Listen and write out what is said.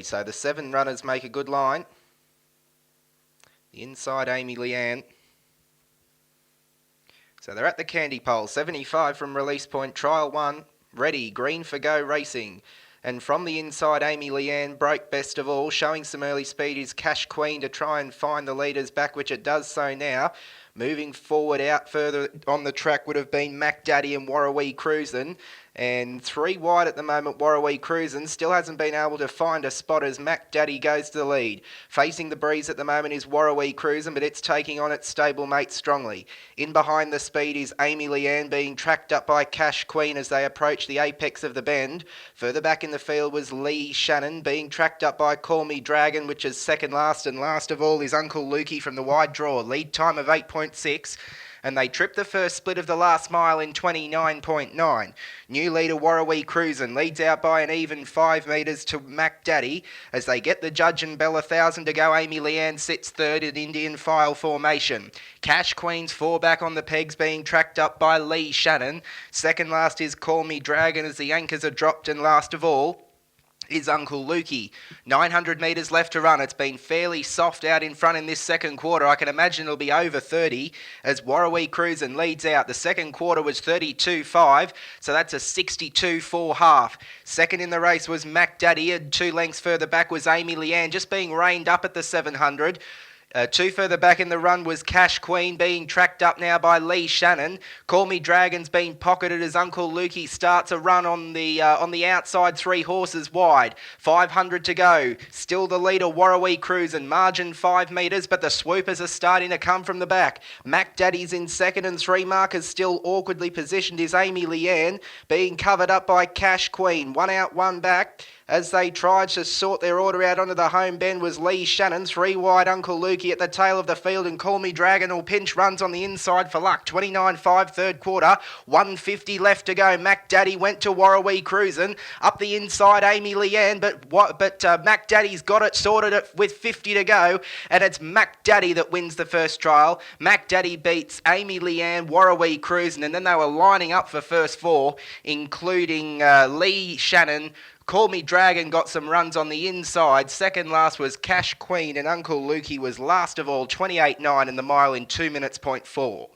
So the 7 runners make a good line. The inside Amy Leanne. So they're at the candy pole. 75 from release point. Trial 1. Ready. Green for go racing. And from the inside, Amy Leanne broke best of all. Showing some early speed is Cash Queen to try and find the leaders back, which it does so now. Moving forward out further on the track would have been Mac Daddy and Warrawee Cruisin'. And 3 wide at the moment, Warrawee Cruisin' still hasn't been able to find a spot as Mac Daddy goes to the lead. Facing the breeze at the moment is Warrawee Cruisin', but it's taking on its stablemate strongly. In behind the speed is Amy Leanne being tracked up by Cash Queen as they approach the apex of the bend. Further back in the field was Lee Shannon being tracked up by Call Me Dragon, which is second last, and last of all is Uncle Lukey from the wide draw. Lead time of 8.6. And they trip the first split of the last mile in 29.9. New leader Warrawee Cruisin' leads out by an even 5 metres to Mac Daddy. As they get the Judge and Bell 1,000 to go, Amy Leanne sits third in Indian file formation. Cash Queen's 4 back on the pegs being tracked up by Lee Shannon. Second last is Call Me Dragon as the anchors are dropped, and last of all is Uncle Lukey. 900 metres left to run. It's been fairly soft out in front in this second quarter. I can imagine it'll be over 30 as Warrawee Cruisin' leads out. The second quarter was 32.5, so that's a 62.4 half. Second in the race was Mac Daddy, and 2 lengths further back was Amy Leanne, just being reined up at the 700. 2 further back in the run was Cash Queen being tracked up now by Lee Shannon. Call Me Dragon's been pocketed as Uncle Lukey starts a run on the outside, 3 horses wide. 500 to go. Still the leader, Warrawee Cruisin'. Margin 5 metres, but the swoopers are starting to come from the back. Mac Daddy's in second, and 3 markers still awkwardly positioned is Amy Leanne being covered up by Cash Queen. 1 out, 1 back. As they tried to sort their order out onto the home bend was Lee Shannon. 3 wide, Uncle Lukey at the tail of the field, and Call Me Dragon will pinch runs on the inside for luck. 29.5 third quarter, 150 left to go. Mac Daddy went to Warrawee Cruisin'. Up the inside, Amy Leanne, but Mac Daddy's got it sorted it with 50 to go, and it's Mac Daddy that wins the first trial. Mac Daddy beats Amy Leanne, Warrawee Cruisin', and then they were lining up for first 4, including Lee Shannon. Call Me Dragon got some runs on the inside. Second last was Cash Queen, and Uncle Lukey was last of all, 28.9 in the mile in 2 minutes.4.